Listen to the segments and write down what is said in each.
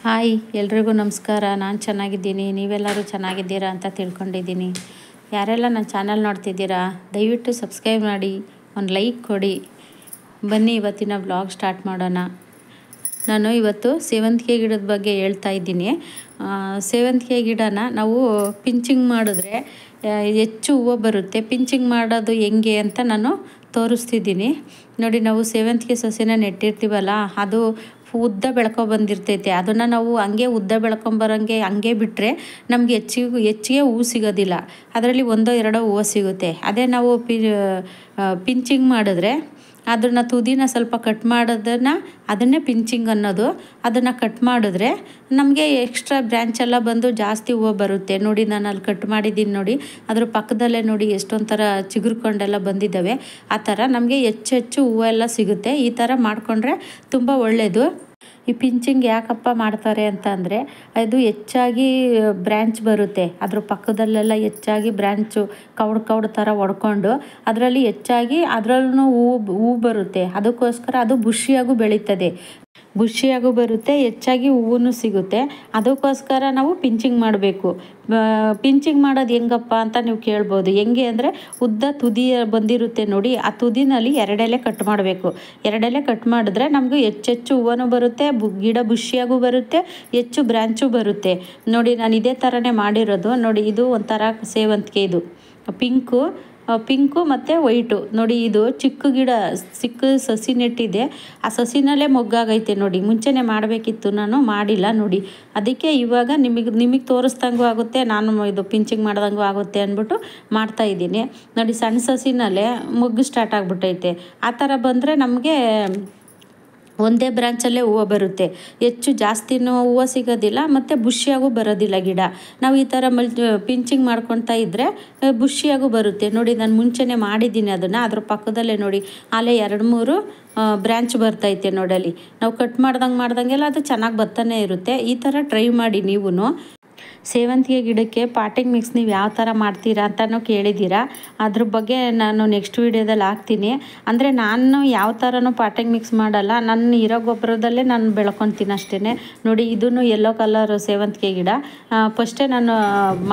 Hi ಎಲ್ರಿಗೂ ನಮಸ್ಕಾರ. ನಾನು ಚೆನ್ನಾಗಿದ್ದೀನಿ, ನೀವೆಲ್ಲರೂ ಚೆನ್ನಾಗಿದ್ದೀರಾ ಅಂತ ತಿಳ್ಕೊಂಡಿದ್ದೀನಿ. ಯಾರೆಲ್ಲ ನನ್ನ ಚಾನಲ್ ನೋಡ್ತಿದ್ದೀರಾ ದಯವಿಟ್ಟು ಸಬ್ಸ್ಕ್ರೈಬ್ ಮಾಡಿ, ಒಂದು ಲೈಕ್ ಕೊಡಿ. ಬನ್ನಿ ಇವತ್ತಿನ ವ್ಲಾಗ್ ಸ್ಟಾರ್ಟ್ ಮಾಡೋಣ. ನಾನು ಇವತ್ತು ಸೇವಂತಿಗೆ ಗಿಡದ ಬಗ್ಗೆ ಹೇಳ್ತಾ ಇದ್ದೀನಿ. ಸೇವಂತಿಗೆ ಗಿಡನ ನಾವು ಪಿಂಚಿಂಗ್ ಮಾಡಿದ್ರೆ ಹೆಚ್ಚು ಹೂವು ಬರುತ್ತೆ. ಪಿಂಚಿಂಗ್ ಮಾಡೋದು ಹೆಂಗೆ ಅಂತ ನಾನು ತೋರಿಸ್ತಿದ್ದೀನಿ ನೋಡಿ. ನಾವು ಸೇವಂತಿಗೆ ಸಸಿನ ನೆಟ್ಟಿರ್ತೀವಲ್ಲ, ಅದು ಉದ್ದ ಬಂದಿರ್ತೈತೆ. ಅದನ್ನು ನಾವು ಹಂಗೆ ಉದ್ದ ಬೆಳ್ಕೊಂಬರಂಗೆ ಹಂಗೆ ಬಿಟ್ಟರೆ ನಮಗೆ ಹೆಚ್ಚಿಗೆ ಹೂವು ಸಿಗೋದಿಲ್ಲ. ಅದರಲ್ಲಿ ಒಂದೋ ಎರಡೋ ಹೂವು ಸಿಗುತ್ತೆ. ಅದೇ ನಾವು ಪಿಂಚಿಂಗ್ ಮಾಡಿದ್ರೆ ಅದನ್ನು ತುದಿನ ಸ್ವಲ್ಪ ಕಟ್ ಮಾಡೋದನ್ನು ಅದನ್ನೇ ಪಿಂಚಿಂಗ್ ಅನ್ನೋದು. ಅದನ್ನು ಕಟ್ ಮಾಡಿದ್ರೆ ನಮಗೆ ಎಕ್ಸ್ಟ್ರಾ ಬ್ರ್ಯಾಂಚ್ ಎಲ್ಲ ಬಂದು ಜಾಸ್ತಿ ಹೂವು ಬರುತ್ತೆ. ನೋಡಿ ನಾನು ಅಲ್ಲಿ ಕಟ್ ಮಾಡಿದ್ದೀನಿ ನೋಡಿ, ಅದ್ರ ಪಕ್ಕದಲ್ಲೇ ನೋಡಿ ಎಷ್ಟೊಂಥರ ಚಿಗುರ್ಕೊಂಡೆಲ್ಲ ಬಂದಿದ್ದಾವೆ. ಆ ಥರ ನಮಗೆ ಹೆಚ್ಚು ಹೂವು ಎಲ್ಲ ಸಿಗುತ್ತೆ. ಈ ಥರ ಮಾಡಿಕೊಂಡ್ರೆ ತುಂಬ ಒಳ್ಳೆಯದು. ಈ ಪಿಂಚಿಂಗ್ ಯಾಕಪ್ಪ ಮಾಡ್ತಾರೆ ಅಂತ ಅಂದರೆ, ಅದು ಹೆಚ್ಚಾಗಿ ಬ್ರ್ಯಾಂಚ್ ಬರುತ್ತೆ. ಅದ್ರ ಪಕ್ಕದಲ್ಲೆಲ್ಲ ಹೆಚ್ಚಾಗಿ ಬ್ರ್ಯಾಂಚು ಕೌಡು ಥರ ಒಡ್ಕೊಂಡು ಅದರಲ್ಲಿ ಹೆಚ್ಚಾಗಿ ಅದರಲ್ಲೂ ಹೂವು ಬರುತ್ತೆ. ಅದಕ್ಕೋಸ್ಕರ ಅದು ಬುಷಿಯಾಗೂ ಬೆಳೀತದೆ, ಬುಷಿಯಾಗೂ ಬರುತ್ತೆ, ಹೆಚ್ಚಾಗಿ ಹೂವು ಸಿಗುತ್ತೆ. ಅದಕ್ಕೋಸ್ಕರ ನಾವು ಪಿಂಚಿಂಗ್ ಮಾಡಬೇಕು. ಪಿಂಚಿಂಗ್ ಮಾಡೋದು ಹೆಂಗಪ್ಪ ಅಂತ ನೀವು ಕೇಳ್ಬೋದು. ಹೆಂಗೆ ಅಂದರೆ, ಉದ್ದ ತುದಿ ಬಂದಿರುತ್ತೆ ನೋಡಿ, ಆ ತುದಿನಲ್ಲಿ ಎರಡೆಲೆ ಕಟ್ ಮಾಡಬೇಕು. ಎರಡೆಲೆ ಕಟ್ ಮಾಡಿದ್ರೆ ನಮಗೂ ಹೆಚ್ಚು ಹೂವು ಬರುತ್ತೆ, ಗಿಡ ಬುಷಿಯಾಗೂ ಬರುತ್ತೆ, ಹೆಚ್ಚು ಬ್ರ್ಯಾಂಚು ಬರುತ್ತೆ. ನೋಡಿ ನಾನು ಇದೇ ಥರನೇ ಮಾಡಿರೋದು ನೋಡಿ. ಇದು ಒಂಥರ ಸೇವಂತಿಗೆ, ಇದು ಪಿಂಕು ಮತ್ತು ವೈಟು ನೋಡಿ. ಇದು ಚಿಕ್ಕ ಸಸಿ ನೆಟ್ಟಿದೆ. ಆ ಸಸಿನಲ್ಲೇ ಮೊಗ್ಗಾಗೈತೆ ನೋಡಿ. ಮುಂಚೆನೇ ಮಾಡಬೇಕಿತ್ತು, ನಾನು ಮಾಡಿಲ್ಲ ನೋಡಿ. ಅದಕ್ಕೆ ಇವಾಗ ನಿಮಗೆ ತೋರಿಸ್ದಂಗೂ ಆಗುತ್ತೆ, ನಾನು ಇದು ಪಿಂಚಿಂಗ್ ಮಾಡ್ದಂಗೂ ಆಗುತ್ತೆ ಅಂದ್ಬಿಟ್ಟು ಮಾಡ್ತಾಯಿದ್ದೀನಿ ನೋಡಿ. ಸಣ್ಣ ಸಸಿನಲ್ಲೇ ಮೊಗ್ಗು ಸ್ಟಾರ್ಟ್ ಆಗಿಬಿಟ್ಟೈತೆ. ಆ ಥರ ಬಂದರೆ ನಮಗೆ ಒಂದೇ ಬ್ರಾಂಚಲ್ಲೇ ಹೂವು ಬರುತ್ತೆ. ಜಾಸ್ತಿನೂ ಹೂವು ಸಿಗೋದಿಲ್ಲ ಮತ್ತು ಬುಷಿಯಾಗೂ ಬರೋದಿಲ್ಲ ಗಿಡ. ನಾವು ಈ ಥರ ಪಿಂಚಿಂಗ್ ಮಾಡ್ಕೊತಾ ಇದ್ದರೆ ಬುಷಿಯಾಗೂ ಬರುತ್ತೆ ನೋಡಿ. ನಾನು ಮುಂಚೆನೇ ಮಾಡಿದ್ದೀನಿ ಅದನ್ನು. ಅದ್ರ ಪಕ್ಕದಲ್ಲೇ ನೋಡಿ ಅಲ್ಲೇ 2-3 ಬ್ರ್ಯಾಂಚ್ ಬರ್ತೈತೆ ನೋಡಲ್ಲಿ. ನಾವು ಕಟ್ ಮಾಡ್ದಂಗೆಲ್ಲ ಅದು ಚೆನ್ನಾಗಿ ಬರ್ತಾನೆ ಇರುತ್ತೆ. ಈ ಥರ ಟ್ರೈ ಮಾಡಿ ನೀವು. ಸೇವಂತಿಗೆ ಗಿಡಕ್ಕೆ ಪಾಟಿಂಗ್ ಮಿಕ್ಸ್ ನೀವು ಯಾವ ಥರ ಮಾಡ್ತೀರಾ ಅಂತಲೂ ಕೇಳಿದ್ದೀರಾ. ಅದ್ರ ಬಗ್ಗೆ ನಾನು ನೆಕ್ಸ್ಟ್ ವೀಡಿಯೋದಲ್ಲಿ ಹಾಕ್ತೀನಿ. ಅಂದರೆ ನಾನು ಯಾವ ಥರನೂ ಪಾಟಿಂಗ್ ಮಿಕ್ಸ್ ಮಾಡಲ್ಲ, ನನ್ನ ಇರೋ ಗೊಬ್ಬರದಲ್ಲೇ ನಾನು ಬೆಳ್ಕೊತೀನಿ ಅಷ್ಟೇ ನೋಡಿ. ಇದೂ ಯೆಲ್ಲೋ ಕಲರ್ ಸೇವಂತಿಗೆ ಗಿಡ. ಫಸ್ಟೇ ನಾನು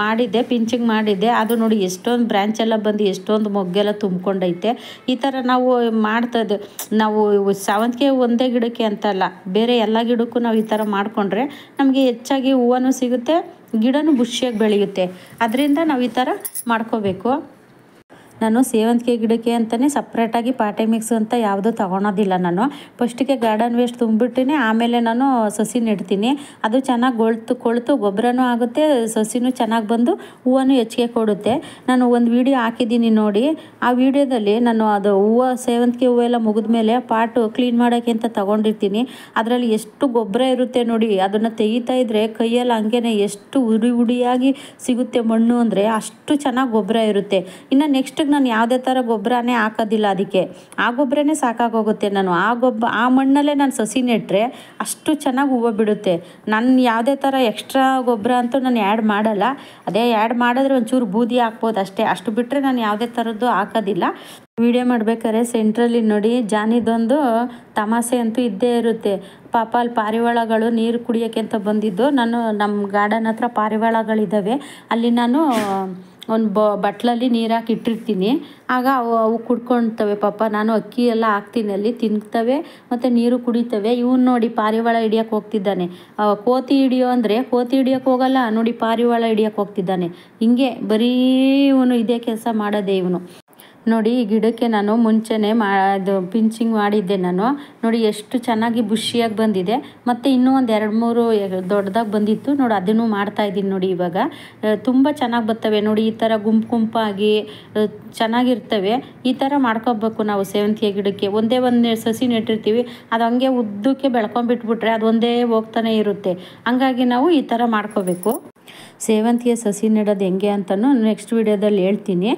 ಮಾಡಿದ್ದೆ, ಪಿಂಚಿಂಗ್ ಮಾಡಿದ್ದೆ. ಅದು ನೋಡಿ ಎಷ್ಟೊಂದು ಬ್ರ್ಯಾಂಚ್ ಎಲ್ಲ ಬಂದು ಎಷ್ಟೊಂದು ಮೊಗ್ಗೆಲ್ಲ ತುಂಬ್ಕೊಂಡೈತೆ. ಈ ಥರ ನಾವು ನಾವು ಸೇವಂತಿಗೆ ಒಂದೇ ಗಿಡಕ್ಕೆ ಅಂತಲ್ಲ, ಬೇರೆ ಎಲ್ಲ ಗಿಡಕ್ಕೂ ನಾವು ಈ ಥರ ಮಾಡಿಕೊಂಡ್ರೆ ನಮಗೆ ಹೆಚ್ಚಾಗಿ ಹೂವು ಸಿಗುತ್ತೆ, ಗಿಡನೂ ಬುಷಿಯಾಗಿ ಬೆಳೆಯುತ್ತೆ. ಅದರಿಂದ ನಾವು ಈ ಥರ ಮಾಡ್ಕೋಬೇಕು. ನಾನು ಸೇವಂತಿಗೆ ಗಿಡಕ್ಕೆ ಅಂತಲೇ ಸಪ್ರೇಟಾಗಿ ಪಾಟಿಂಗ್ ಮಿಕ್ಸ್ ಅಂತ ಯಾವುದೂ ತೊಗೊಳೋದಿಲ್ಲ. ನಾನು ಫಸ್ಟಿಗೆ ಗಾರ್ಡನ್ ವೇಸ್ಟ್ ತುಂಬಿಟ್ಟಿನಿ, ಆಮೇಲೆ ನಾನು ಸಸಿ ನೆಡ್ತೀನಿ. ಅದು ಚೆನ್ನಾಗಿ ಕೊಳ್ತು ಗೊಬ್ಬರನೂ ಆಗುತ್ತೆ, ಸಸಿನೂ ಚೆನ್ನಾಗಿ ಬಂದು ಹೂವು ಹೆಚ್ಚಿಗೆ ಕೊಡುತ್ತೆ. ನಾನು ಒಂದು ವಿಡಿಯೋ ಹಾಕಿದ್ದೀನಿ ನೋಡಿ. ಆ ವಿಡಿಯೋದಲ್ಲಿ ನಾನು ಅದು ಸೇವಂತಿಗೆ ಹೂವೆಲ್ಲ ಮುಗಿದ್ಮೇಲೆ ಪಾಟು ಕ್ಲೀನ್ ಮಾಡೋಕ್ಕೆ ಅಂತ ತೊಗೊಂಡಿರ್ತೀನಿ. ಅದರಲ್ಲಿ ಎಷ್ಟು ಗೊಬ್ಬರ ಇರುತ್ತೆ ನೋಡಿ. ಅದನ್ನು ತೆಗಿತಾ ಇದ್ದರೆ ಕೈಯಲ್ಲಿ ಹಂಗೇ ಎಷ್ಟು ಉಡಿಯಾಗಿ ಸಿಗುತ್ತೆ ಮಣ್ಣು ಅಂದರೆ, ಅಷ್ಟು ಚೆನ್ನಾಗಿ ಗೊಬ್ಬರ ಇರುತ್ತೆ. ಇನ್ನು ನೆಕ್ಸ್ಟ್ ನಾನು ಯಾವುದೇ ಥರ ಗೊಬ್ಬರನೇ ಹಾಕೋದಿಲ್ಲ ಅದಕ್ಕೆ. ಆ ಗೊಬ್ಬರನೇ ಸಾಕಾಗೋಗುತ್ತೆ. ನಾನು ಆ ಮಣ್ಣಲ್ಲೇ ನಾನು ಸಸಿ ನೆಟ್ಟರೆ ಅಷ್ಟು ಚೆನ್ನಾಗಿ ಹೂವು ಬಿಡುತ್ತೆ. ನಾನು ಯಾವುದೇ ಥರ ಎಕ್ಸ್ಟ್ರಾ ಗೊಬ್ಬರ ಅಂತೂ ನಾನು ಆ್ಯಡ್ ಮಾಡಲ್ಲ. ಅದೇ ಆ್ಯಡ್ ಮಾಡಿದ್ರೆ ಒಂಚೂರು ಬೂದಿ ಹಾಕ್ಬೋದು ಅಷ್ಟೇ. ಅಷ್ಟು ಬಿಟ್ಟರೆ ನಾನು ಯಾವುದೇ ಥರದ್ದು ಹಾಕೋದಿಲ್ಲ. ವಿಡಿಯೋ ಮಾಡ್ಬೇಕಾದ್ರೆ ಸೆಂಟ್ರಲ್ಲಿ ನೋಡಿ ಜಾನಿದೊಂದು ತಮಾಷೆ ಅಂತೂ ಇದ್ದೇ ಇರುತ್ತೆ. ಪಾಪ ಅಲ್ಲಿ ಪಾರಿವಾಳಗಳು ನೀರು ಕುಡಿಯೋಕ್ಕೆ ಅಂತ ಬಂದಿದ್ದು. ನಮ್ಮ ಗಾರ್ಡನ್ ಹತ್ರ ಪಾರಿವಾಳಗಳಿದ್ದಾವೆ. ಅಲ್ಲಿ ನಾನು ಒಂದು ಬಟ್ಲಲ್ಲಿ ನೀರು ಹಾಕಿ ಇಟ್ಟಿರ್ತೀನಿ. ಆಗ ಅವು ಕುಡ್ಕೊಳ್ತವೆ. ಪಾಪ ನಾನು ಅಕ್ಕಿ ಎಲ್ಲ ಹಾಕ್ತೀನಿ, ಅಲ್ಲಿ ತಿಂತವೆ ಮತ್ತು ನೀರು ಕುಡಿತವೆ. ಇವನು ನೋಡಿ ಪಾರಿವಾಳ ಹಿಡಿಯೋಕ್ಕೆ ಹೋಗ್ತಿದ್ದಾನೆ. ಕೋತಿ ಹಿಡಿಯೋಕ್ಕೆ ಹೋಗಲ್ಲ ನೋಡಿ, ಪಾರಿವಾಳ ಹಿಡಿಯೋಕ್ಕೆ ಹೋಗ್ತಿದ್ದಾನೆ. ಹಿಂಗೆ ಬರೀ ಇವನು ಇದೇ ಕೆಲಸ ಮಾಡೋದೇ ಇವನು ನೋಡಿ. ಈ ಗಿಡಕ್ಕೆ ನಾನು ಮುಂಚೆನೇ ಅದು ಪಿಂಚಿಂಗ್ ಮಾಡಿದ್ದೆ ನಾನು ನೋಡಿ. ಎಷ್ಟು ಚೆನ್ನಾಗಿ ಬುಷಿಯಾಗಿ ಬಂದಿದೆ. ಮತ್ತು ಇನ್ನೂ ಒಂದು 2-3 ದೊಡ್ಡದಾಗಿ ಬಂದಿತ್ತು ನೋಡಿ, ಅದನ್ನು ಮಾಡ್ತಾಯಿದ್ದೀನಿ ನೋಡಿ. ಇವಾಗ ತುಂಬ ಚೆನ್ನಾಗಿ ಬರ್ತವೆ ನೋಡಿ. ಈ ಥರ ಗುಂಪಾಗಿ ಚೆನ್ನಾಗಿರ್ತವೆ. ಈ ಥರ ಮಾಡ್ಕೋಬೇಕು ನಾವು ಸೇವಂತಿಗೆ ಗಿಡಕ್ಕೆ. ಒಂದೇ ಸಸಿ ನೆಟ್ಟಿರ್ತೀವಿ, ಅದು ಹಂಗೆ ಉದ್ದಕ್ಕೆ ಬೆಳ್ಕೊಂಡ್ಬಿಟ್ಬಿಟ್ರೆ ಅದು ಒಂದೇ ಹೋಗ್ತಾನೆ ಇರುತ್ತೆ. ಹಂಗಾಗಿ ನಾವು ಈ ಥರ ಮಾಡ್ಕೋಬೇಕು. ಸೇವಂತಿಗೆ ಸಸಿ ನೆಡೋದು ಹೆಂಗೆ ಅಂತಲೂ ನೆಕ್ಸ್ಟ್ ವೀಡಿಯೋದಲ್ಲಿ ಹೇಳ್ತೀನಿ.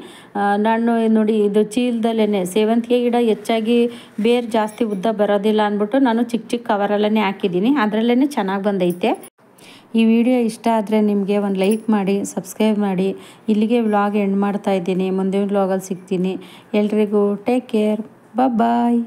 ನಾನು ನೋಡಿ ಇದು ಚೀಲದಲ್ಲೇ ಸೇವಂತಿಗೆ ಗಿಡ ಹೆಚ್ಚಾಗಿ ಬೇರು ಜಾಸ್ತಿ ಉದ್ದ ಬರೋದಿಲ್ಲ ಅಂದ್ಬಿಟ್ಟು ನಾನು ಚಿಕ್ಕ ಕವರಲ್ಲೇ ಹಾಕಿದ್ದೀನಿ. ಅದರಲ್ಲೇ ಚೆನ್ನಾಗಿ ಬಂದೈತೆ. ಈ ವಿಡಿಯೋ ಇಷ್ಟ ಆದರೆ ನಿಮಗೆ ಒಂದು ಲೈಕ್ ಮಾಡಿ, ಸಬ್ಸ್ಕ್ರೈಬ್ ಮಾಡಿ. ಇಲ್ಲಿಗೆ ವ್ಲಾಗ್ ಎಂಡ್ ಮಾಡ್ತಾಯಿದ್ದೀನಿ. ಮುಂದಿನ ವ್ಲಾಗಲ್ಲಿ ಸಿಗ್ತೀನಿ. ಎಲ್ರಿಗೂ ಟೇಕ್ ಕೇರ್, ಬಾಯ್.